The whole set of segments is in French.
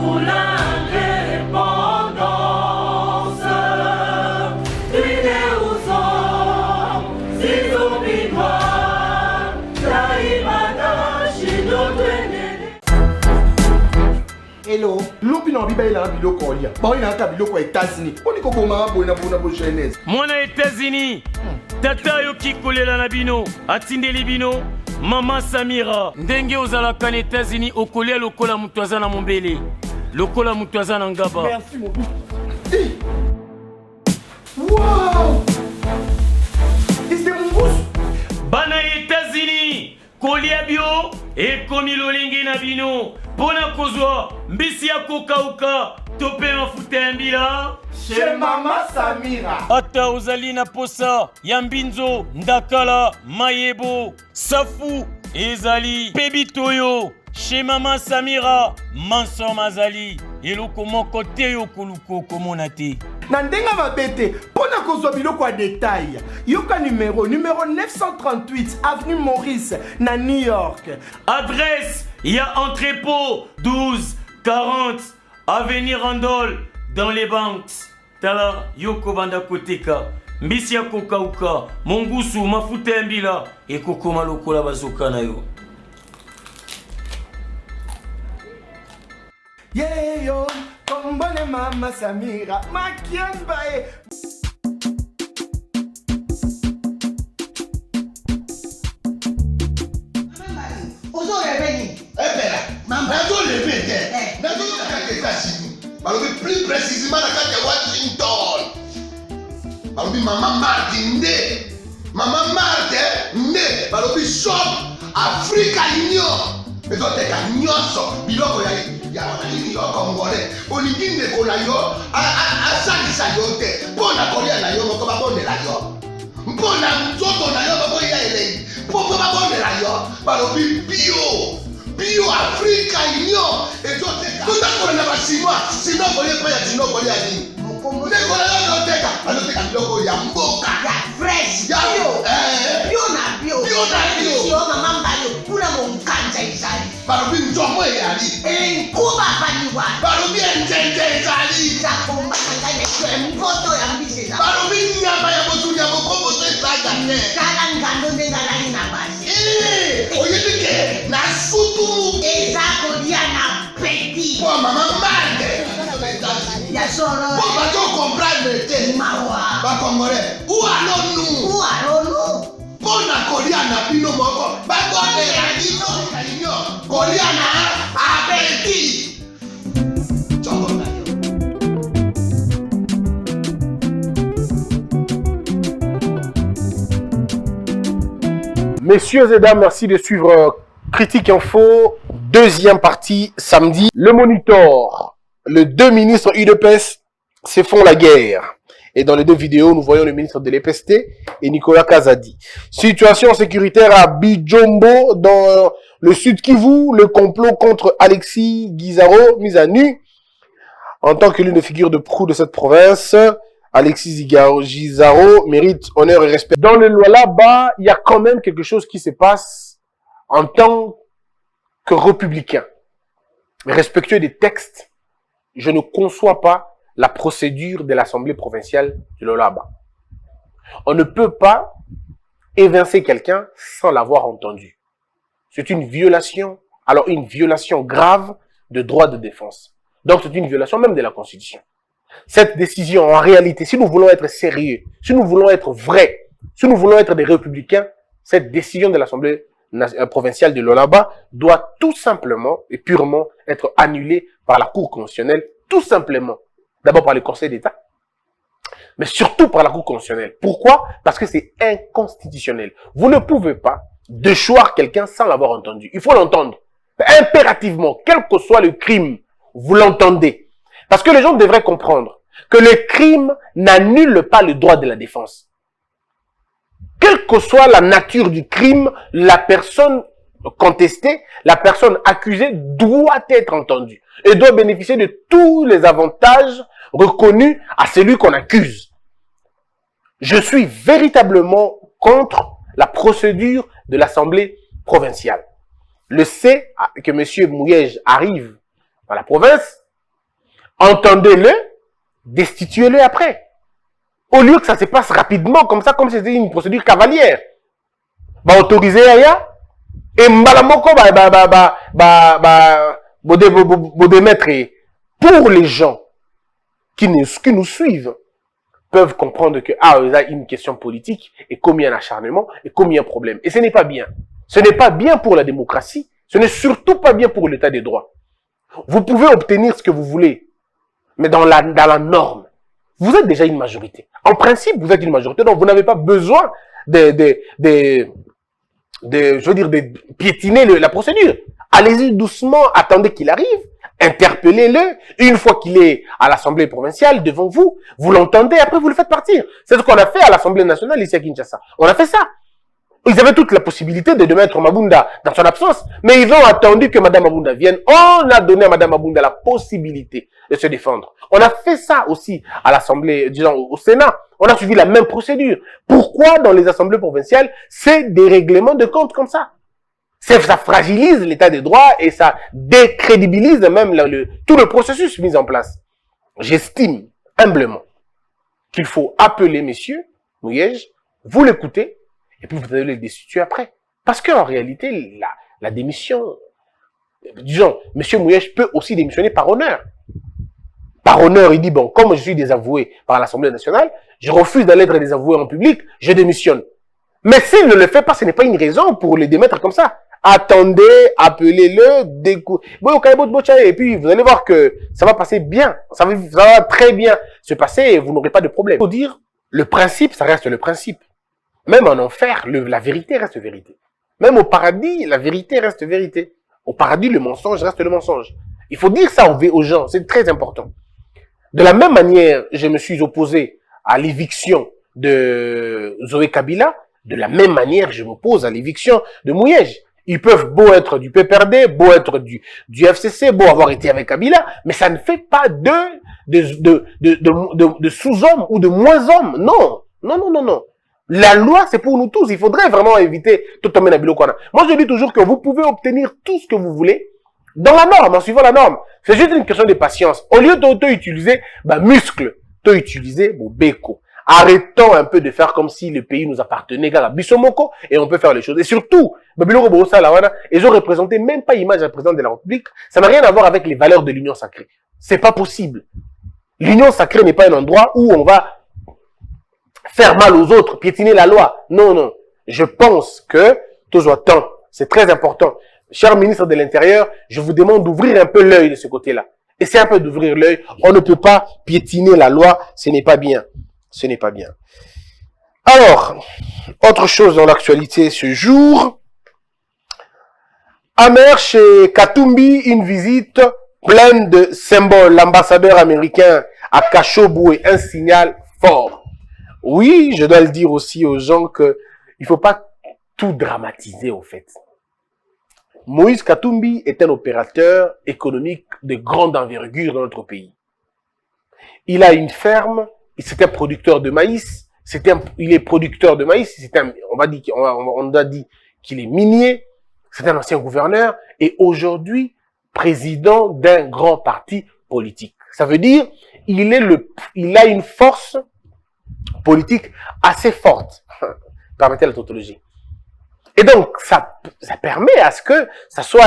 pour l'indépendance. Tuile uso, sizubi noir, taimana shido twenene. Hello, lobi na biba ila biloko olia. Ba ina ka biloko États-Unis. Oni ko boma bona bo jeunesse. Mwana États-Unis. Tata yoki kolela na bino, atindeli bino. Mama Samira, ndenge ozalaka na États-Unis okolia lokola mutu aza na mombele. Lokola mutu aza na ngaba. Merci mon bout. Hey. Wow! C'est mon boss. Bana États-Unis, kolia bio ekomi lolingi na bino. Pona kozwa mbisi ya kokauka tope mafuta ya mbila. Chez Mama Samira. Ata ozali na posa ya mbinzo, ndakala, mayebo, safu, ezali, pebitoyo. Chez Mama Samira, manso mazali. Eloko moko te yo koluko komona te. Na ndenga mabete, pona kozwa biloko ya détail. Yoka numéro 938 avenue Maurice na New York. Adresse, il y a entrepôt 12 40 avenue Randol dans les banques. Tala yoko banda koteka. Mbisi ya kokauka, mongusu mafuta ya mbila ekokoma lokola bazoka na yo. Yeah yo, kombone Mama Samira, makiambae. Ozo reveni. Pera, nazo levete. Nazo nakake États-Unis. Balobi plus précisément nakake Washington. Balobi Mama Martin nde. Mama Martin nde. Balobi shop Africa Union. Ezoteka nyonso biloko ya wananini yo Congolais. Olingi ndeko na yo asalisa yo te. Mpona kolia na yo moko babondela yo. Mpona nzoto na yo baboya elei. Poko babondela yo. Balobi bio Africa Union. Ezoteka tondakona na basinois. Sino kolia pa ya sino kolia nini. Ndeko na yo azoteka biloko ya mboka. Ya fresh. Ya Bio na bio. Bio na bio. Sio mama mbayo kuna monkanja izali. Balobi nzomo eyali. Kuba paniwa. Balobi enjenje ezali. Zakomba ngane kwe mpoto ya mbisi za. Balobi nyama ya botu ya bokombo to ezaga te. Kala ngando ndenga nani na basi. Oyedike na supu. Ezako dia na petit. Po mama mande. Ya soro. Po bato comprendre te. Mawa. Ba Congolais. Ou allons-nous? Où allons-nous? Pona kolia na bino moko. Ba bonne la bino kalinyo. Kolia na appétit. Choko na yo. Messieurs et dames, merci de suivre Critique Info, deuxième partie, samedi. Le Monitor, les deux ministres UDPS se font la guerre. Et dans les deux vidéos, nous voyons le ministre de l'EPST et Nicolas Kazadi. Situation sécuritaire à Bijombo, dans le sud Kivu, le complot contre Alexis Guizaro, mis à nu. En tant que l'une des figures de proue de cette province, Alexis Guizaro mérite honneur et respect. Dans le là-bas, il y a quand même quelque chose qui se passe en tant que républicain. Respectueux des textes, je ne conçois pas la procédure de l'Assemblée provinciale de l'Olaba. On ne peut pas évincer quelqu'un sans l'avoir entendu. C'est une violation, alors une violation grave de droit de défense. Donc c'est une violation même de la Constitution. Cette décision, en réalité, si nous voulons être sérieux, si nous voulons être vrais, si nous voulons être des républicains, cette décision de l'Assemblée provinciale de l'Olaba doit tout simplement et purement être annulée par la Cour constitutionnelle, tout simplement. D'abord par le Conseil d'État, mais surtout par la Cour constitutionnelle. Pourquoi? Parce que c'est inconstitutionnel. Vous ne pouvez pas déchoir quelqu'un sans l'avoir entendu. Il faut l'entendre. Impérativement, quel que soit le crime, vous l'entendez. Parce que les gens devraient comprendre que le crime n'annule pas le droit de la défense. Quelle que soit la nature du crime, la personne contestée, la personne accusée doit être entendue et doit bénéficier de tous les avantages reconnus à celui qu'on accuse. Je suis véritablement contre la procédure de l'Assemblée provinciale. Le sait que M. Mouyej arrive dans la province, Entendez-le, destituez-le après. Au lieu que ça se passe rapidement, comme ça, comme si c'était une procédure cavalière. Bah, autoriser Aya, et Mbalamoko, démettre. Pour les gens qui nous suivent, peuvent comprendre que, ah, il y a une question politique, et combien d'acharnement, et combien de problèmes. Et ce n'est pas bien. Ce n'est pas bien pour la démocratie, ce n'est surtout pas bien pour l'état des droits. Vous pouvez obtenir ce que vous voulez, mais dans la norme. Vous êtes déjà une majorité. En principe, vous êtes une majorité, donc vous n'avez pas besoin de piétiner la procédure. Allez-y doucement, attendez qu'il arrive, interpellez-le. Une fois qu'il est à l'Assemblée provinciale, devant vous, vous l'entendez, après vous le faites partir. C'est ce qu'on a fait à l'Assemblée nationale ici à Kinshasa. On a fait ça. Ils avaient toute la possibilité de mettre Mabunda dans son absence, mais ils ont attendu que Madame Mabunda vienne. On a donné à Madame Mabunda la possibilité de se défendre. On a fait ça aussi à l'Assemblée, disons au Sénat. On a suivi la même procédure. Pourquoi dans les assemblées provinciales, c'est des règlements de compte comme ça? Ça fragilise l'état des droits et ça décrédibilise même tout le processus mis en place. J'estime humblement qu'il faut appeler messieurs Mouyej, vous l'écoutez, et puis vous allez le destituer après. Parce qu'en réalité, la démission, disons, monsieur Mouyej peut aussi démissionner par honneur. Par honneur, il dit, bon, comme je suis désavoué par l'Assemblée nationale, je refuse d'aller être désavoué en public, je démissionne. Mais s'il ne le fait pas, ce n'est pas une raison pour le démettre comme ça. Attendez, appelez-le, et puis vous allez voir que ça va passer bien. Ça va très bien se passer et vous n'aurez pas de problème. Il faut dire, le principe, ça reste le principe. Même en enfer, la vérité reste vérité. Même au paradis, la vérité reste vérité. Au paradis, le mensonge reste le mensonge. Il faut dire ça aux gens, c'est très important. De la même manière, je me suis opposé à l'éviction de Zoé Kabila. De la même manière, je m'oppose à l'éviction de Mouyej. Ils peuvent beau être du PPRD, beau être du FCC, beau avoir été avec Kabila, mais ça ne fait pas de sous-hommes ou de moins-hommes. Non, non, non, non, non. La loi, c'est pour nous tous. Il faudrait vraiment éviter tout le monde. Moi, je dis toujours que vous pouvez obtenir tout ce que vous voulez dans la norme, en suivant la norme. C'est juste une question de patience. Au lieu d'utiliser muscle, utiliser béco. Arrêtons un peu de faire comme si le pays nous appartenait à Bissomoko et on peut faire les choses. Et surtout, ils ont représenté même pas l'image du président de la République. Ça n'a rien à voir avec les valeurs de l'union sacrée. C'est pas possible. L'union sacrée n'est pas un endroit où on va faire mal aux autres, piétiner la loi. Non, non. Je pense que tout soit temps. C'est très important. Cher ministre de l'Intérieur, je vous demande d'ouvrir un peu l'œil de ce côté-là. Essayez un peu d'ouvrir l'œil. On ne peut pas piétiner la loi. Ce n'est pas bien. Ce n'est pas bien. Alors, autre chose dans l'actualité ce jour. Amer chez Katumbi, une visite pleine de symboles. L'ambassadeur américain à Kachoboué, un signal fort. Oui, je dois le dire aussi aux gens que il faut pas tout dramatiser au fait. Moïse Katumbi est un opérateur économique de grande envergure dans notre pays. Il a une ferme. C'est un producteur de maïs. Il est producteur de maïs. On a dit qu'il est minier. C'est un ancien gouverneur. Et aujourd'hui, président d'un grand parti politique. Ça veut dire, il a une force politique assez forte. Permettez la tautologie. Et donc, ça permet à ce que ça soit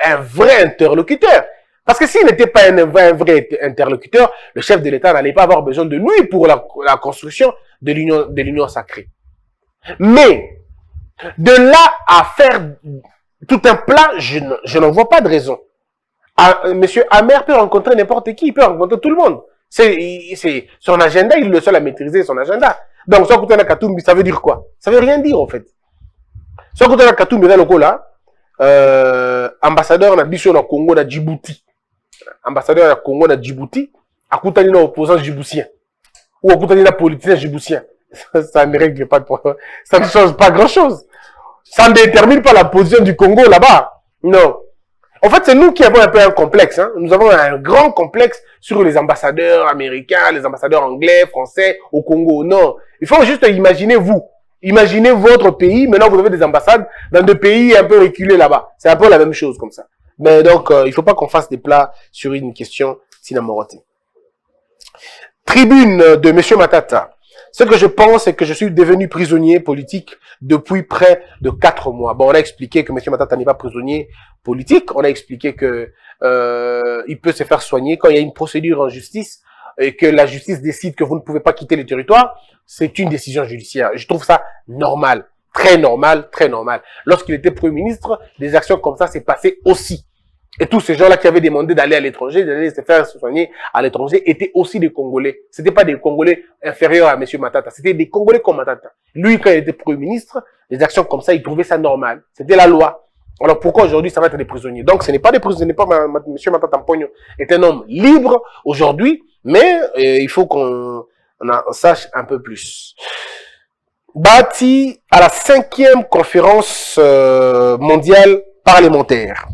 un vrai interlocuteur. Parce que s'il n'était pas un vrai interlocuteur, le chef de l'État n'allait pas avoir besoin de lui pour la construction de l'union sacrée. Mais, de là à faire tout un plat, je n'en vois pas de raison. Monsieur Amer peut rencontrer n'importe qui, il peut rencontrer tout le monde. C'est son agenda, il est le seul à maîtriser son agenda. Donc, Sokoutana Katumbi, ça veut dire quoi? Ça veut rien dire, en fait. Sokoutana Katumbi, ambassadeur na biso na Congo na Djibouti. Ambassadeur na Congo na Djibouti, akutani na opposant djiboutien. Ou akutani na politicien djiboutien. Ça ne règle pas de problème. Ça ne change pas grand-chose. Ça ne détermine pas la position du Congo là-bas. Non. En fait, c'est nous qui avons un peu un complexe. Hein. Nous avons un grand complexe sur les ambassadeurs américains, les ambassadeurs anglais, français au Congo. Non. Il faut juste imaginer vous. Imaginez votre pays. Maintenant, vous avez des ambassades dans des pays un peu reculés là-bas. C'est un peu la même chose comme ça. Mais donc, il faut pas qu'on fasse des plats sur une question Sinamorote. Tribune de M. Matata. Ce que je pense, c'est que je suis devenu prisonnier politique depuis près de 4 mois. Bon, on a expliqué que M. Matata n'est pas prisonnier politique. On a expliqué que il peut se faire soigner quand il y a une procédure en justice et que la justice décide que vous ne pouvez pas quitter le territoire. C'est une décision judiciaire. Je trouve ça normal. Très normal, très normal. Lorsqu'il était Premier ministre, des actions comme ça s'est passé aussi. Et tous ces gens-là qui avaient demandé d'aller à l'étranger, d'aller se faire soigner à l'étranger, étaient aussi des Congolais. C'était pas des Congolais inférieurs à M. Matata. C'était des Congolais comme Matata. Lui, quand il était Premier ministre, des actions comme ça, il trouvait ça normal. C'était la loi. Alors pourquoi aujourd'hui ça va être des prisonniers? Donc ce n'est pas des prisonniers, pas M. Matata Mpogno est un homme libre aujourd'hui, mais il faut qu'on sache un peu plus. Bâti à la 5e conférence mondiale parlementaire.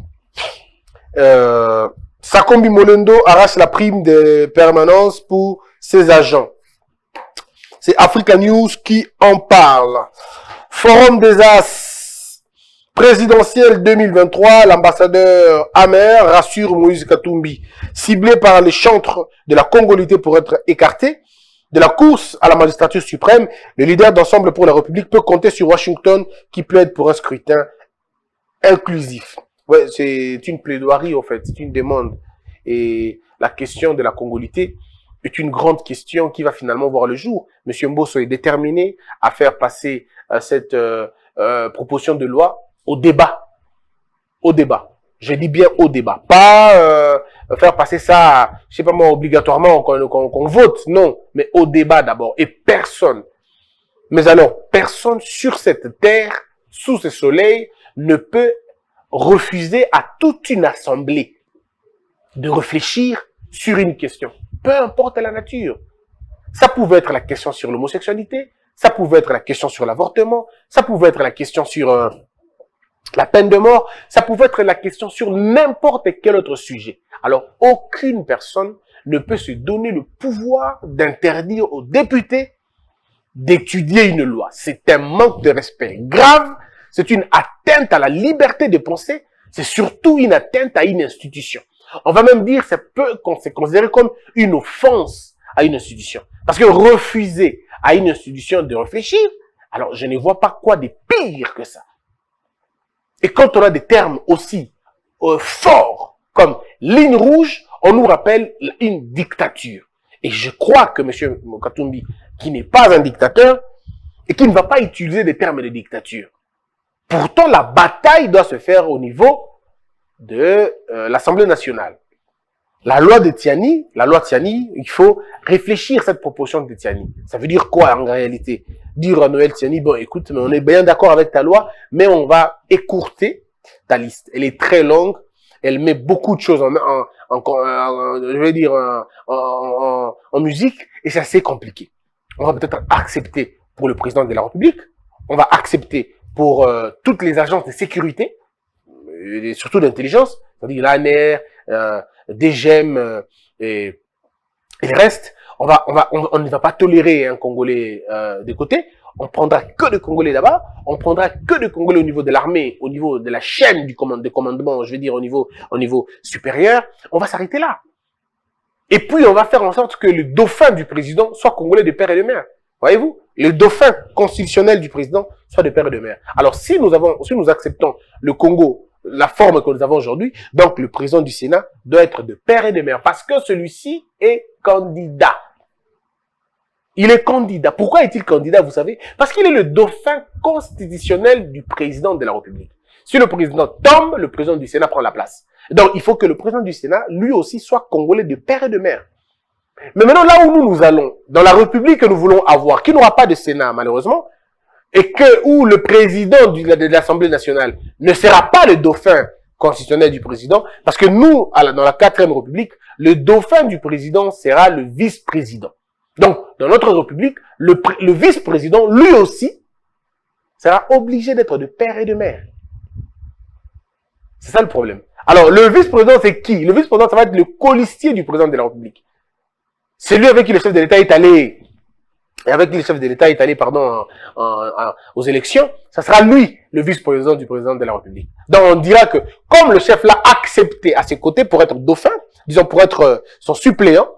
Sakombi Molendo arrache la prime de permanence pour ses agents. C'est Africa News qui en parle. Forum des As présidentiel 2023, l'ambassadeur Amer rassure Moïse Katumbi. Ciblé par les chantres de la congolité pour être écarté de la course à la magistrature suprême, le leader d'Ensemble pour la République peut compter sur Washington qui plaide pour un scrutin inclusif. Ouais, c'est une plaidoirie, en fait, c'est une demande. Et la question de la congolité est une grande question qui va finalement voir le jour. Monsieur Mbosso est déterminé à faire passer cette proposition de loi au débat. Au débat. Je dis bien au débat. Pas faire passer ça, je sais pas moi, obligatoirement qu'on vote, non. Mais au débat d'abord. Et personne, mais alors, personne sur cette terre, sous ce soleil, ne peut refuser à toute une assemblée de réfléchir sur une question, peu importe la nature. Ça pouvait être la question sur l'homosexualité, ça pouvait être la question sur l'avortement, ça pouvait être la question sur la peine de mort, ça pouvait être la question sur n'importe quel autre sujet. Alors, aucune personne ne peut se donner le pouvoir d'interdire aux députés d'étudier une loi. C'est un manque de respect grave. C'est une atteinte à la liberté de penser. C'est surtout une atteinte à une institution. On va même dire que c'est considéré comme une offense à une institution. Parce que refuser à une institution de réfléchir, alors je ne vois pas quoi de pire que ça. Et quand on a des termes aussi forts comme ligne rouge, on nous rappelle une dictature. Et je crois que M. Katumbi, qui n'est pas un dictateur, et qui ne va pas utiliser des termes de dictature. Pourtant, la bataille doit se faire au niveau de l'Assemblée nationale. La loi Tiani, il faut réfléchir à cette proposition de Tiani. Ça veut dire quoi en réalité? Dire à Noël Tiani, bon écoute, mais on est bien d'accord avec ta loi, mais on va écourter ta liste. Elle est très longue, elle met beaucoup de choses en musique, et c'est assez compliqué. On va peut-être accepter pour le président de la République, on va accepter pour toutes les agences de sécurité, et surtout d'intelligence, c'est-à-dire l'ANR, DGM et le reste. On ne va pas tolérer un Congolais de côté. On prendra que des Congolais là-bas. On prendra que des Congolais au niveau de l'armée, au niveau de la chaîne du commandement, je veux dire au niveau supérieur. On va s'arrêter là. Et puis on va faire en sorte que le dauphin du président soit Congolais de père et de mère. Voyez-vous? Le dauphin constitutionnel du président soit de père et de mère. Alors si nous acceptons le Congo, la forme que nous avons aujourd'hui, donc le président du Sénat doit être de père et de mère, parce que celui-ci est candidat. Il est candidat. Pourquoi est-il candidat, vous savez? Parce qu'il est le dauphin constitutionnel du président de la République. Si le président tombe, le président du Sénat prend la place. Donc il faut que le président du Sénat, lui aussi, soit congolais de père et de mère. Mais maintenant, là où nous allons, dans la République que nous voulons avoir, qui n'aura pas de Sénat, malheureusement, et où le président de l'Assemblée nationale ne sera pas le dauphin constitutionnel du président, parce que nous, dans la 4e République, le dauphin du président sera le vice-président. Donc, dans notre République, le vice-président, lui aussi, sera obligé d'être de père et de mère. C'est ça le problème. Alors, le vice-président, c'est qui? Le vice-président, ça va être le colistier du président de la République. C'est lui avec qui le chef de l'État est allé, aux élections, ça sera lui, le vice-président du président de la République. Donc, on dira que, comme le chef l'a accepté à ses côtés pour être dauphin, disons pour être son suppléant,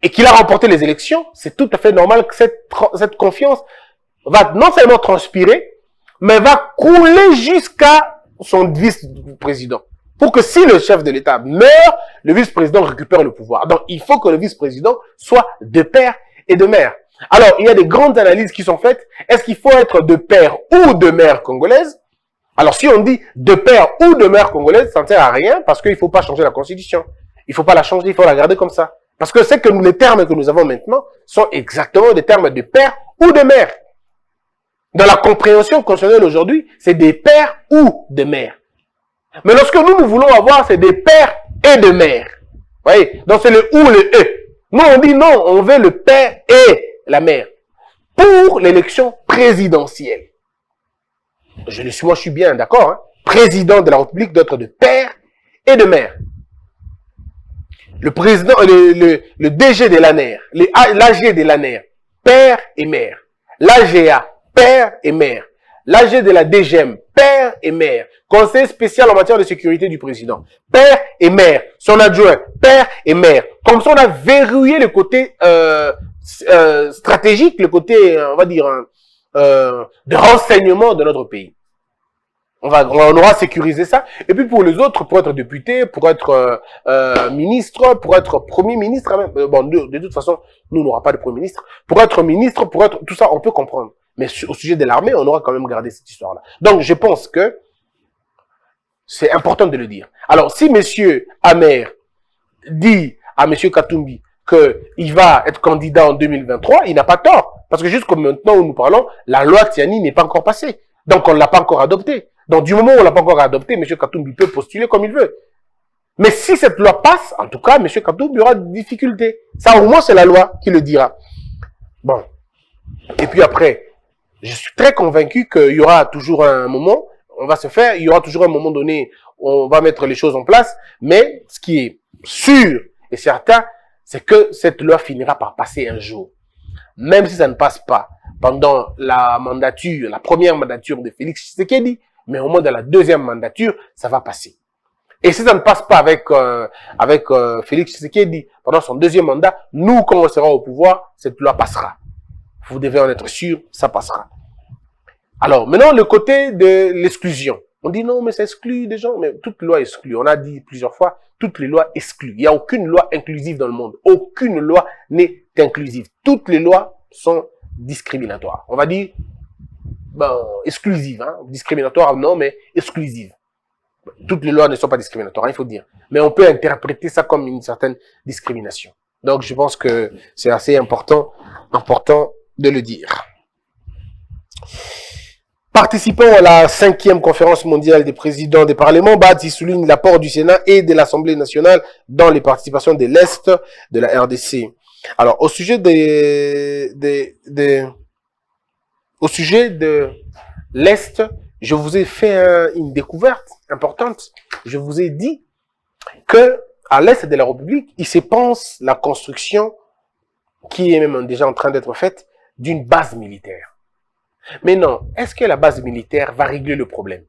et qu'il a remporté les élections, c'est tout à fait normal que cette confiance va non seulement transpirer, mais va couler jusqu'à son vice-président. Pour que si le chef de l'État meurt, le vice-président récupère le pouvoir. Donc, il faut que le vice-président soit de père et de mère. Alors, il y a des grandes analyses qui sont faites. Est-ce qu'il faut être de père ou de mère congolaise? Alors, si on dit de père ou de mère congolaise, ça ne sert à rien parce qu'il ne faut pas changer la constitution. Il ne faut pas la changer, il faut la garder comme ça. Parce que c'est que les termes que nous avons maintenant sont exactement des termes de père ou de mère. Dans la compréhension constitutionnelle aujourd'hui, c'est des pères ou de mères. Mais lorsque nous voulons avoir, c'est des pères et de mères. Vous voyez? Donc c'est le ou, le e. Nous, on dit non, on veut le père et la mère. Pour l'élection présidentielle. Moi, je suis bien d'accord. Hein? Président de la République doit être de père et de mère. Le président, le DG de l'ANER, l'AG de l'ANER, père et mère. L'AGA, père et mère. L'AG de la DGM, père et mère. Conseil spécial en matière de sécurité du président, père et mère. Son adjoint, père et mère. Comme ça, on a verrouillé le côté stratégique, le côté, on va dire, de renseignement de notre pays. On aura sécurisé ça. Et puis pour les autres, pour être député, pour être ministre, pour être premier ministre, bon, de toute façon, nous n'aurons pas de premier ministre. Pour être ministre, pour être tout ça, on peut comprendre. Mais au sujet de l'armée, on aura quand même gardé cette histoire-là. Donc, je pense que c'est important de le dire. Alors, si monsieur Amer dit à monsieur Katumbi qu'il va être candidat en 2023, il n'a pas tort. Parce que jusqu'au maintenant où nous parlons, la loi Tiani n'est pas encore passée. Donc, on ne l'a pas encore adoptée. Donc, du moment où on ne l'a pas encore adoptée, monsieur Katumbi peut postuler comme il veut. Mais si cette loi passe, en tout cas, monsieur Katumbi aura des difficultés. Ça, au moins, c'est la loi qui le dira. Bon. Et puis après, je suis très convaincu qu'il y aura toujours un moment, il y aura toujours un moment donné où on va mettre les choses en place, mais ce qui est sûr et certain, c'est que cette loi finira par passer un jour. Même si ça ne passe pas pendant la première mandature de Félix Tshisekedi, mais au moins dans la deuxième mandature, ça va passer. Et si ça ne passe pas avec Félix Tshisekedi pendant son deuxième mandat, nous, quand on sera au pouvoir, cette loi passera. Vous devez en être sûr, ça passera. Alors, maintenant, le côté de l'exclusion. On dit non, mais ça exclut des gens. Mais toute loi exclut. On a dit plusieurs fois, toutes les lois excluent. Il n'y a aucune loi inclusive dans le monde. Aucune loi n'est inclusive. Toutes les lois sont discriminatoires. On va dire, exclusives. Hein? Discriminatoires, non, mais exclusives. Toutes les lois ne sont pas discriminatoires, hein, il faut dire. Mais on peut interpréter ça comme une certaine discrimination. Donc, je pense que c'est assez important de le dire. Participant à la 5e conférence mondiale des présidents des parlements, Badzi souligne l'apport du Sénat et de l'Assemblée nationale dans les participations de l'Est de la RDC. Alors, au sujet de l'Est, je vous ai fait une découverte importante. Je vous ai dit que à l'Est de la République, il se pense la construction, qui est même déjà en train d'être faite, d'une base militaire. Mais non, est-ce que la base militaire va régler le problème?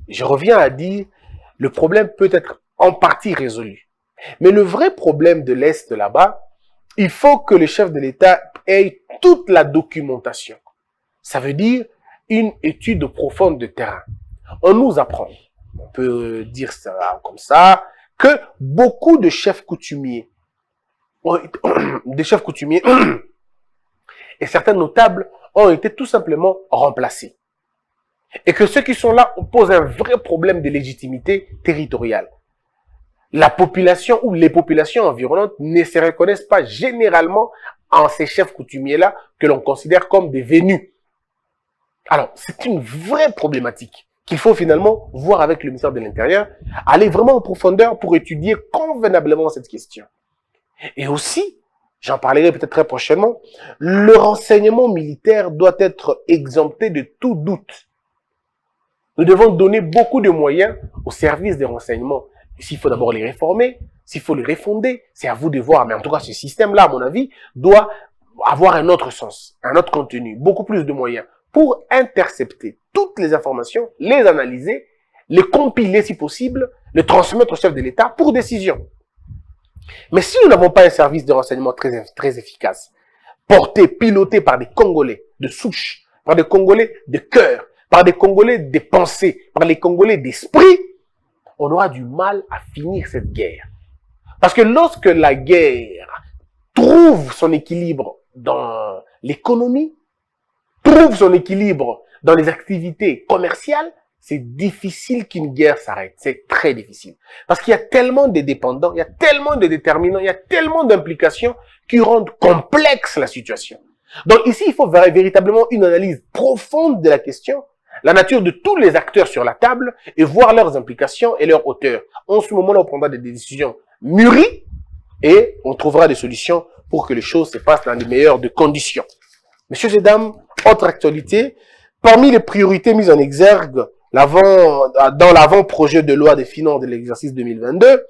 Je reviens à dire, le problème peut être en partie résolu. Mais le vrai problème de l'Est là-bas, il faut que le chef de l'État ait toute la documentation. Ça veut dire une étude profonde de terrain. On nous apprend, on peut dire ça comme ça, que beaucoup de chefs coutumiers, et certains notables ont été tout simplement remplacés. Et que ceux qui sont là posent un vrai problème de légitimité territoriale. La population ou les populations environnantes ne se reconnaissent pas généralement en ces chefs coutumiers-là que l'on considère comme des venus. Alors, c'est une vraie problématique qu'il faut finalement voir avec le ministère de l'Intérieur, aller vraiment en profondeur pour étudier convenablement cette question. Et aussi, j'en parlerai peut-être très prochainement, le renseignement militaire doit être exempté de tout doute. Nous devons donner beaucoup de moyens au service des renseignements. S'il faut d'abord les réformer, s'il faut les refonder, c'est à vous de voir. Mais en tout cas, ce système-là, à mon avis, doit avoir un autre sens, un autre contenu, beaucoup plus de moyens pour intercepter toutes les informations, les analyser, les compiler si possible, les transmettre au chef de l'État pour décision. Mais si nous n'avons pas un service de renseignement très efficace, porté, piloté par des Congolais de souche, par des Congolais de cœur, par des Congolais de pensée, par les Congolais d'esprit, on aura du mal à finir cette guerre. Parce que lorsque la guerre trouve son équilibre dans l'économie, trouve son équilibre dans les activités commerciales, c'est difficile qu'une guerre s'arrête. C'est très difficile. Parce qu'il y a tellement de dépendants, il y a tellement de déterminants, il y a tellement d'implications qui rendent complexe la situation. Donc ici, il faut véritablement une analyse profonde de la question, la nature de tous les acteurs sur la table et voir leurs implications et leurs hauteurs. En ce moment-là, on prendra des décisions mûries et on trouvera des solutions pour que les choses se passent dans les meilleures de conditions. Messieurs et dames, autre actualité, parmi les priorités mises en exergue dans l'avant-projet de loi des finances de l'exercice 2022,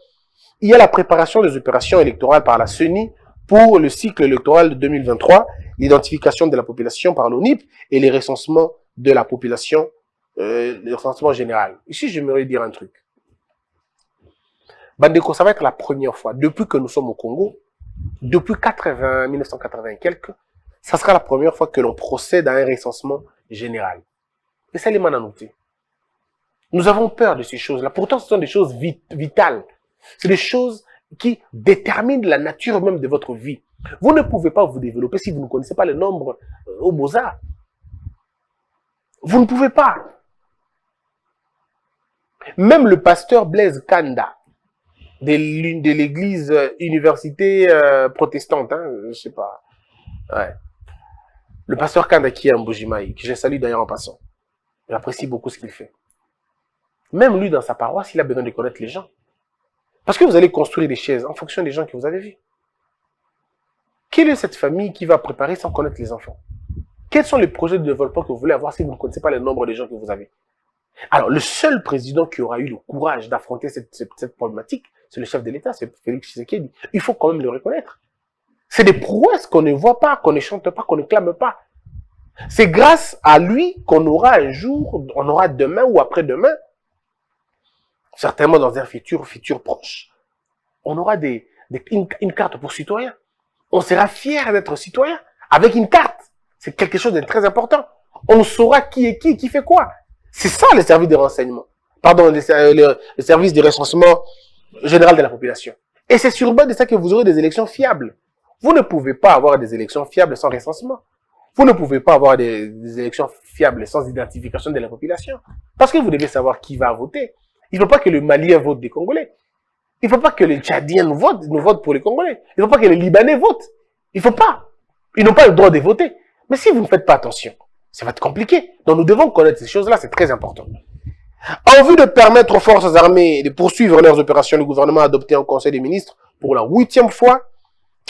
il y a la préparation des opérations électorales par la CENI pour le cycle électoral de 2023, l'identification de la population par l'ONIP et les recensements de la population, le recensement général. Ici, j'aimerais dire un truc. Bandeko, ça va être la première fois, depuis que nous sommes au Congo, depuis 1980 et quelques, ça sera la première fois que l'on procède à un recensement général. Et ça, les mananoutés. Nous avons peur de ces choses-là. Pourtant, ce sont des choses vitales. C'est des choses qui déterminent la nature même de votre vie. Vous ne pouvez pas vous développer si vous ne connaissez pas le nombre au Beaux-Arts. Vous ne pouvez pas. Même le pasteur Blaise Kanda, de l'église université protestante, hein, je sais pas. Ouais. Le pasteur Kanda qui est en Mbujimayi, que je salue d'ailleurs en passant. J'apprécie beaucoup ce qu'il fait. Même lui, dans sa paroisse, il a besoin de connaître les gens. Parce que vous allez construire des chaises en fonction des gens que vous avez vus. Quelle est cette famille qui va préparer sans connaître les enfants? Quels sont les projets de développement que vous voulez avoir si vous ne connaissez pas le nombre de gens que vous avez? Alors, le seul président qui aura eu le courage d'affronter cette problématique, c'est le chef de l'État, c'est Félix Tshisekedi. Il faut quand même le reconnaître. C'est des prouesses qu'on ne voit pas, qu'on ne chante pas, qu'on ne clame pas. C'est grâce à lui qu'on aura un jour, on aura demain ou après-demain, certainement dans un futur proche, on aura une carte pour citoyen. On sera fier d'être citoyen avec une carte. C'est quelque chose de très important. On saura qui est qui fait quoi. C'est ça le service de renseignement. Pardon, le service de recensement général de la population. Et c'est sur base de ça que vous aurez des élections fiables. Vous ne pouvez pas avoir des élections fiables sans recensement. Vous ne pouvez pas avoir des élections fiables sans identification de la population. Parce que vous devez savoir qui va voter. Il ne faut pas que le Malien vote des Congolais. Il ne faut pas que les Tchadiens nous votent pour les Congolais. Il ne faut pas que les Libanais votent. Il ne faut pas. Ils n'ont pas le droit de voter. Mais si vous ne faites pas attention, ça va être compliqué. Donc nous devons connaître ces choses-là, c'est très important. En vue de permettre aux forces armées de poursuivre leurs opérations, le gouvernement a adopté en Conseil des ministres pour la 8e fois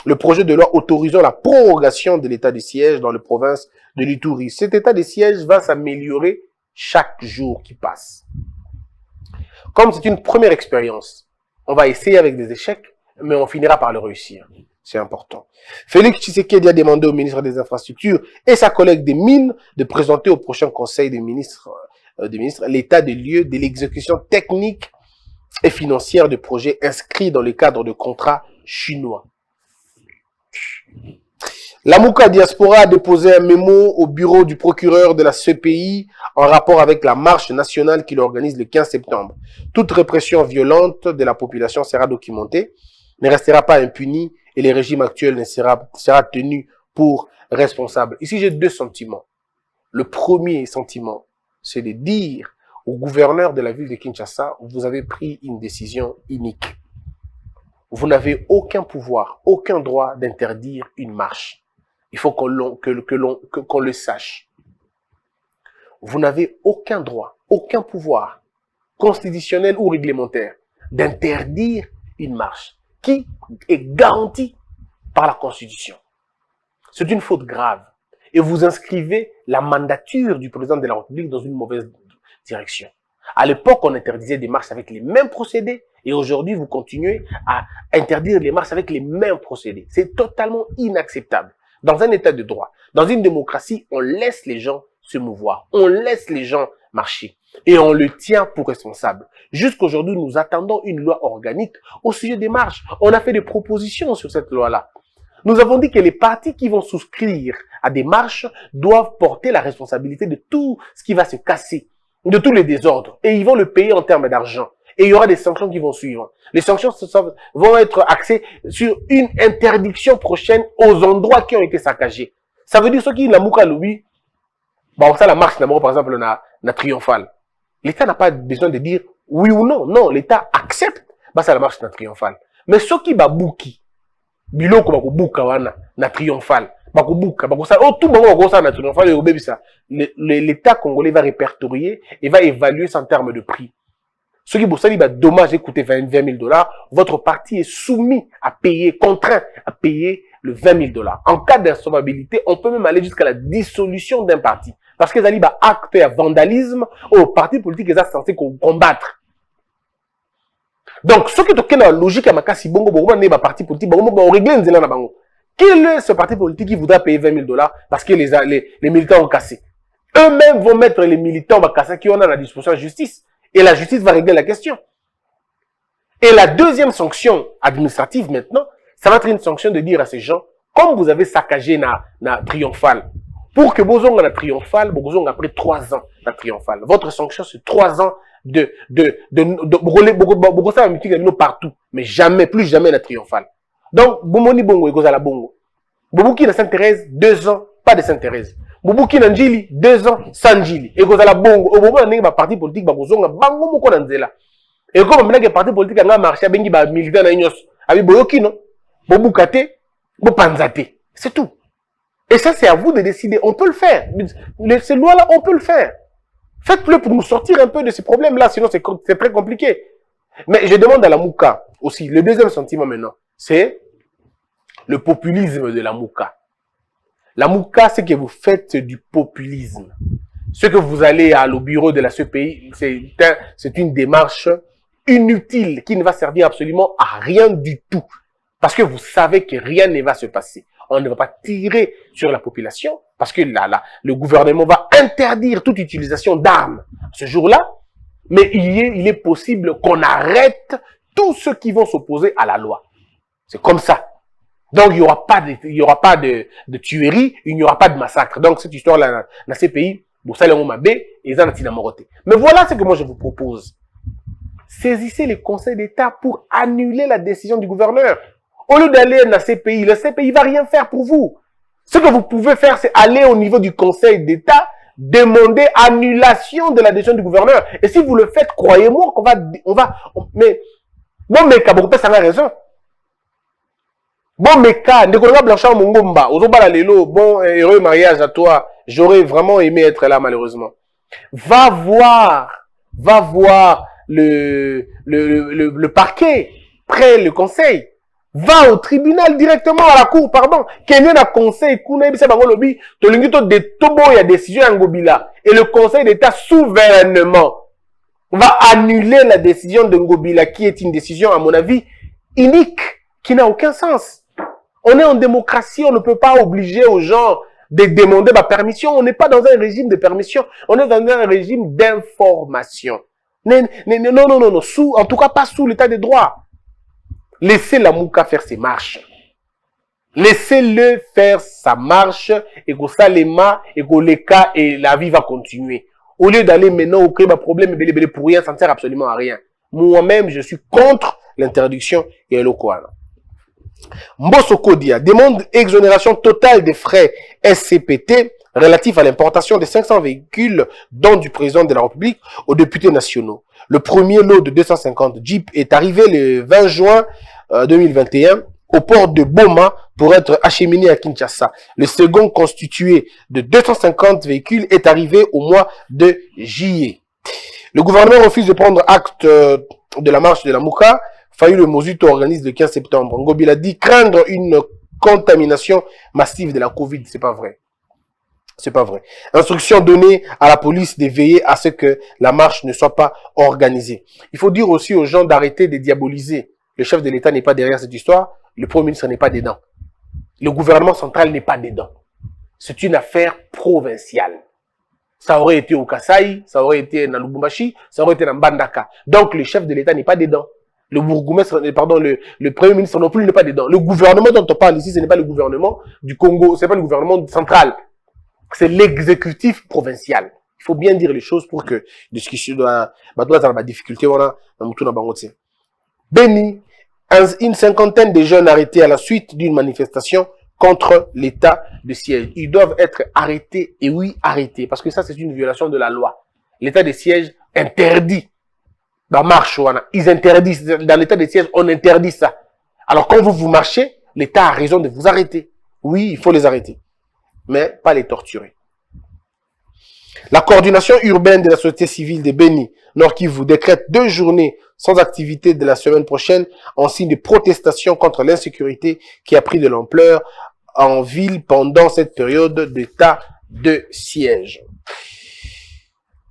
le projet de loi autorisant la prorogation de l'état de siège dans les provinces de l'Ituri. Cet état de siège va s'améliorer chaque jour qui passe. Comme c'est une première expérience, on va essayer avec des échecs, mais on finira par le réussir. C'est important. Félix Tshisekedi a demandé au ministre des Infrastructures et sa collègue des Mines de présenter au prochain Conseil des ministres l'état des lieux de l'exécution technique et financière de projets inscrits dans le cadre de contrats chinois. La Mouka Diaspora a déposé un mémo au bureau du procureur de la CPI en rapport avec la marche nationale qu'il organise le 15 septembre. Toute répression violente de la population sera documentée, ne restera pas impunie et le régime actuel sera tenu pour responsable. Ici, j'ai deux sentiments. Le premier sentiment, c'est de dire au gouverneur de la ville de Kinshasa, vous avez pris une décision inique. Vous n'avez aucun pouvoir, aucun droit d'interdire une marche. Il faut qu'on le sache. Vous n'avez aucun droit, aucun pouvoir constitutionnel ou réglementaire d'interdire une marche qui est garantie par la Constitution. C'est une faute grave. Et vous inscrivez la mandature du président de la République dans une mauvaise direction. À l'époque, on interdisait des marches avec les mêmes procédés et aujourd'hui, vous continuez à interdire les marches avec les mêmes procédés. C'est totalement inacceptable. Dans un état de droit, dans une démocratie, on laisse les gens se mouvoir. On laisse les gens marché. Et on le tient pour responsable. Jusqu'aujourd'hui, nous attendons une loi organique au sujet des marches. On a fait des propositions sur cette loi-là. Nous avons dit que les partis qui vont souscrire à des marches doivent porter la responsabilité de tout ce qui va se casser, de tous les désordres. Et ils vont le payer en termes d'argent. Et il y aura des sanctions qui vont suivre. Les sanctions vont être axées sur une interdiction prochaine aux endroits qui ont été saccagés. Ça veut dire ceux qui la mouka lobby, bon, ça la marche d'abord par exemple na triomphale. L'État n'a pas besoin de dire oui ou non. Non, l'État accepte, bah ça la marche na triomphale. Mais ceux qui babouki, biloko bako buka wana na triomphale, bako buka, bako ça, oh tout bango bako ça na triomphale et au bébé ça. L'État congolais va répertorier et va évaluer ça en termes de prix. Ceux qui bossent libre dommage écoutez 20 000 $, votre parti est soumis à payer, contraint à payer le 20 000 $. En cas d'insolvabilité, on peut même aller jusqu'à la dissolution d'un parti. Parce que les acte à vandalisme au parti politique est censé combattre. Donc, ce qui est la logique à Makasi Bongo, parti politique, on règle na bango. Quel est ce parti politique qui voudra payer 20 000 $ parce que les militants ont cassé? Eux-mêmes vont mettre les militants qui ont à la disposition de la justice. Et la justice va régler la question. Et la deuxième sanction administrative maintenant, ça va être une sanction de dire à ces gens, comme vous avez saccagé na triomphale, pour que vous ayez la triomphale, vous ayez après 3 ans la triomphale. Votre sanction, c'est 3 ans de partout, mais jamais, plus jamais la triomphale. Donc, Boumoni Bongo et Gozala Bongo. Boubouki na Sainte-Thérèse, 2 ans, pas de Sainte-Thérèse. Boubouki na Njili, 2 ans, sans Njili. Et Gozala Bongo, au moment où on a parti politique, Bagozonga, Bango Moko Nanzela. Et comme on a un parti politique, on a marché, Bengi ba militant na Ignos. Abi Boyoki, non? Boboukate, Bopanzate. C'est tout. Et ça, c'est à vous de décider. On peut le faire. Ces lois-là, on peut le faire. Faites-le pour nous sortir un peu de ces problèmes-là, sinon c'est très compliqué. Mais je demande à la Mouka aussi, le deuxième sentiment maintenant, c'est le populisme de la Mouka. La Mouka, c'est que vous faites du populisme. Ce que vous allez au bureau de la CPI, c'est une démarche inutile qui ne va servir absolument à rien du tout. Parce que vous savez que rien ne va se passer. On ne va pas tirer sur la population parce que le gouvernement va interdire toute utilisation d'armes ce jour-là. Mais il est possible qu'on arrête tous ceux qui vont s'opposer à la loi. C'est comme ça. Donc, il n'y aura pas de tuerie, il n'y aura pas de massacre. Donc, cette histoire-là, dans ces pays, vous savez, on m'a bé, et ça, n'a moroté. Mais voilà ce que moi, je vous propose. Saisissez le Conseil d'État pour annuler la décision du gouverneur. Au lieu d'aller dans ces pays, le CPI ne va rien faire pour vous. Ce que vous pouvez faire, c'est aller au niveau du Conseil d'État, demander annulation de la décision du gouverneur. Et si vous le faites, croyez-moi qu'on va, mais, bon, mais, Kaboukoupé, ça a raison. Bon, mais, Ndekolonga Blanchard Mongomba, Ozobala Lelo, bon, heureux mariage à toi. J'aurais vraiment aimé être là, malheureusement. Va voir le parquet, près le conseil. Va au tribunal directement, à la cour, pardon. Kenyan a conseil, Kuna Bisa Bangolobi, Tolingito de Tobo, il y a décision en Ngobila. Et le conseil d'État souverainement va annuler la décision de Ngobila, qui est une décision, à mon avis, unique, qui n'a aucun sens. On est en démocratie, on ne peut pas obliger aux gens de demander ma permission. On n'est pas dans un régime de permission, on est dans un régime d'information. Non, en tout cas pas sous l'état de droit. Laissez la Mouka faire ses marches. Laissez-le faire sa marche, et que ça et que les cas, et la vie va continuer. Au lieu d'aller maintenant au créer un problème, pour rien, ça ne sert absolument à rien. Moi-même, je suis contre l'interdiction et le quoi. Mbosso Kodia demande exonération totale des frais SCPT relatifs à l'importation de 500 véhicules, dont du président de la République aux députés nationaux. Le premier lot de 250 Jeeps est arrivé le 20 juin 2021 au port de Boma pour être acheminé à Kinshasa. Le second, constitué de 250 véhicules, est arrivé au mois de juillet. Le gouvernement refuse de prendre acte de la marche de la Mouka. Fayulu Mozuto organise le 15 septembre. Ngobila dit craindre une contamination massive de la Covid. C'est pas vrai. C'est pas vrai. Instruction donnée à la police de veiller à ce que la marche ne soit pas organisée. Il faut dire aussi aux gens d'arrêter de diaboliser. Le chef de l'État n'est pas derrière cette histoire. Le Premier ministre n'est pas dedans. Le gouvernement central n'est pas dedans. C'est une affaire provinciale. Ça aurait été au Kasaï, ça aurait été dans Lubumbashi, ça aurait été dans Mbandaka. Donc le chef de l'État n'est pas dedans. Le bourgmestre, pardon, le premier ministre non plus n'est pas dedans. Le gouvernement dont on parle ici, ce n'est pas le gouvernement du Congo, ce n'est pas le gouvernement central. C'est l'exécutif provincial. Il faut bien dire les choses pour que discussion doit la difficulté voilà dans tout dans Bangote. Béni, une cinquantaine de jeunes arrêtés à la suite d'une manifestation contre l'état de siège. Ils doivent être arrêtés, et oui, arrêtés, parce que ça, c'est une violation de la loi. L'état de siège interdit. Dans marche, ils interdisent. Dans l'état de siège, on interdit ça. Alors, quand vous marchez, l'État a raison de vous arrêter. Oui, il faut les arrêter. Mais pas les torturer. La coordination urbaine de la société civile de Béni, Nord Kivu, décrète 2 journées sans activité de la semaine prochaine en signe de protestation contre l'insécurité qui a pris de l'ampleur en ville pendant cette période d'état de siège.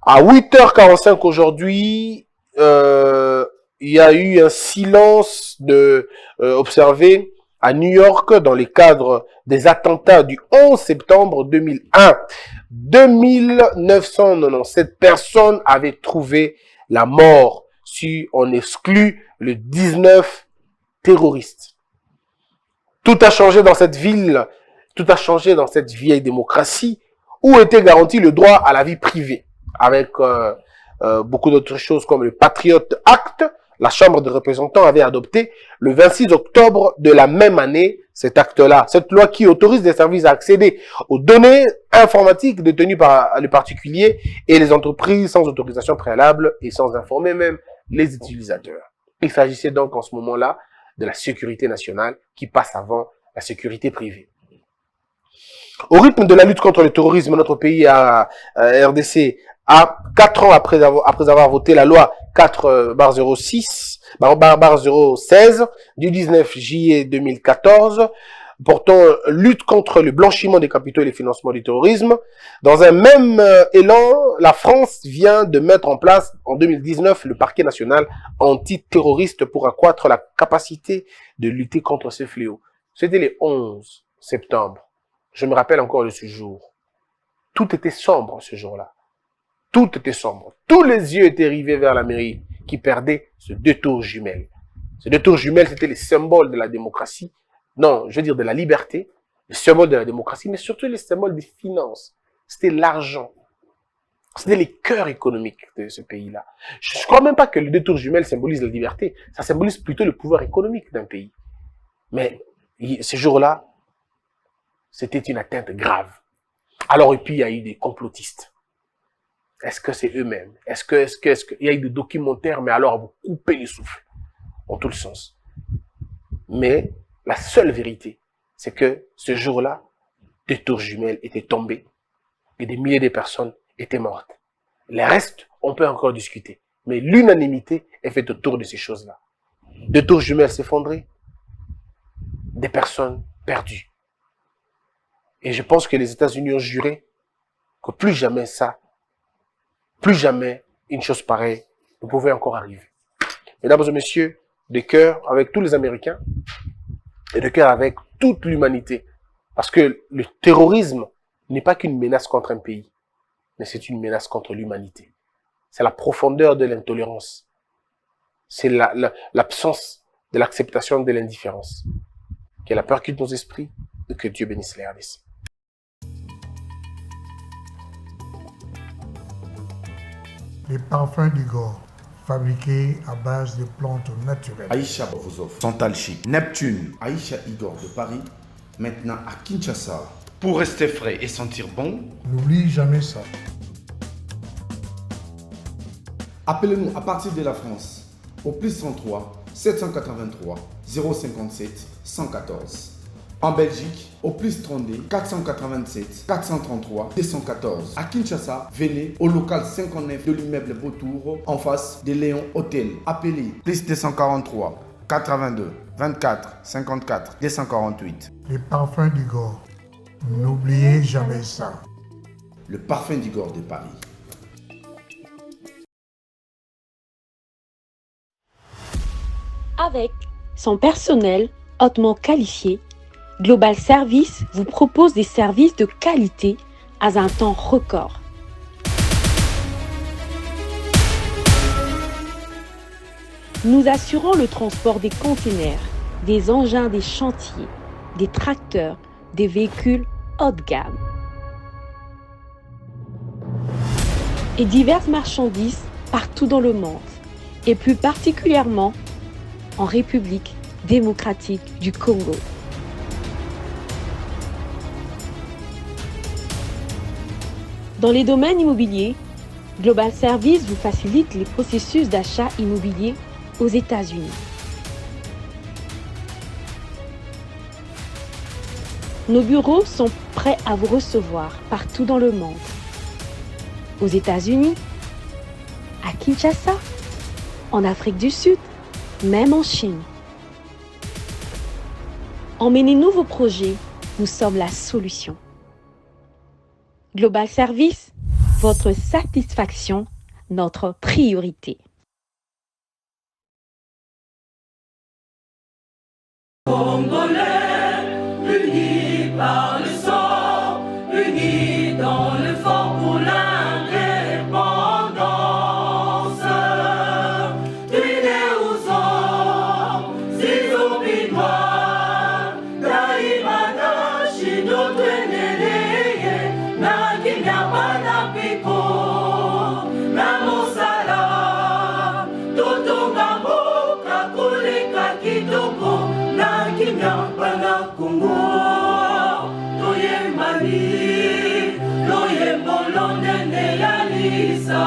À 8h45 aujourd'hui, il y a eu un silence observé à New York dans le cadre des attentats du 11 septembre 2001. 2997 personnes avaient trouvé la mort si on exclut le 19 terroristes. Tout a changé dans cette ville, tout a changé dans cette vieille démocratie où était garanti le droit à la vie privée avec beaucoup d'autres choses comme le Patriot Act. La Chambre des représentants avait adopté le 26 octobre de la même année cet acte-là. Cette loi qui autorise les services à accéder aux données informatiques détenues par les particuliers et les entreprises sans autorisation préalable et sans informer même les utilisateurs. Il s'agissait donc en ce moment-là de la sécurité nationale qui passe avant la sécurité privée. Au rythme de la lutte contre le terrorisme, notre pays RDC à 4 ans après avoir voté la loi 4/016 du 19 juillet 2014 portant lutte contre le blanchiment des capitaux et le financement du terrorisme. Dans un même élan, la France vient de mettre en place en 2019 le parquet national antiterroriste pour accroître la capacité de lutter contre ce fléau. C'était le 11 septembre. Je me rappelle encore de ce jour. Tout était sombre ce jour-là. Tout était sombre. Tous les yeux étaient rivés vers la mairie qui perdait ce 2 tours jumelles. Ce 2 tours jumelles, c'était le symbole de la démocratie. Non, je veux dire de la liberté, le symbole de la démocratie, mais surtout le symbole des finances. C'était l'argent. C'était les cœurs économiques de ce pays-là. Je ne crois même pas que le 2 tours jumelles symbolise la liberté. Ça symbolise plutôt le pouvoir économique d'un pays. Mais ce jour-là, c'était une atteinte grave. Alors, et puis, il y a eu des complotistes. Est-ce que c'est eux-mêmes? Est-ce que il y a eu des documentaires, mais alors vous coupez les souffles, en tout le sens. Mais la seule vérité, c'est que ce jour-là, 2 tours jumelles étaient tombées et des milliers de personnes étaient mortes. Les restes, on peut encore discuter. Mais l'unanimité est faite autour de ces choses-là. 2 tours jumelles s'effondrées, des personnes perdues. Et je pense que les États-Unis ont juré que plus jamais ça, plus jamais une chose pareille ne pouvait encore arriver. Mesdames et messieurs, de cœur avec tous les Américains et de cœur avec toute l'humanité. Parce que le terrorisme n'est pas qu'une menace contre un pays, mais c'est une menace contre l'humanité. C'est la profondeur de l'intolérance. C'est l'absence de l'acceptation de l'indifférence. Que la peur quitte nos esprits et que Dieu bénisse les RDC. Les parfums d'Igor, fabriqués à base de plantes naturelles. Aïcha vous offre Santal Chic, Neptune, Aïcha Igor de Paris, maintenant à Kinshasa. Pour rester frais et sentir bon, N'oublie jamais ça. appelez-nous à partir de la France au +33 783 057 114. En Belgique, au +32 487 433 214. À Kinshasa, venez au local 59 de l'immeuble Beautour, en face de Léon Hôtel. Appelez +243 82 24 54 248. Les parfums d'Igor, n'oubliez jamais ça. Le parfum d'Igor de Paris. Avec son personnel hautement qualifié, Global Service vous propose des services de qualité à un temps record. nous assurons le transport des conteneurs, des engins des chantiers, des tracteurs, des véhicules haut de gamme et diverses marchandises partout dans le monde, et plus particulièrement en République démocratique du Congo. Dans les domaines immobiliers, Global Service vous facilite les processus d'achat immobilier aux États-Unis. Nos bureaux sont prêts à vous recevoir partout dans le monde. Aux États-Unis, à Kinshasa, en Afrique du Sud, même en Chine. Emmenez-nous vos projets, nous sommes la solution. Global Service, votre satisfaction, notre priorité. Congolais, unis par le sang, unis dans le fort pour l'indépendance. Tués aux hommes, si oubliés, daimana shido tweneleye, na kinyabana piko, na mosala, totonga mboka koleka kitoko. Bana Congo, toye mali, toye molonde ne ya lisa.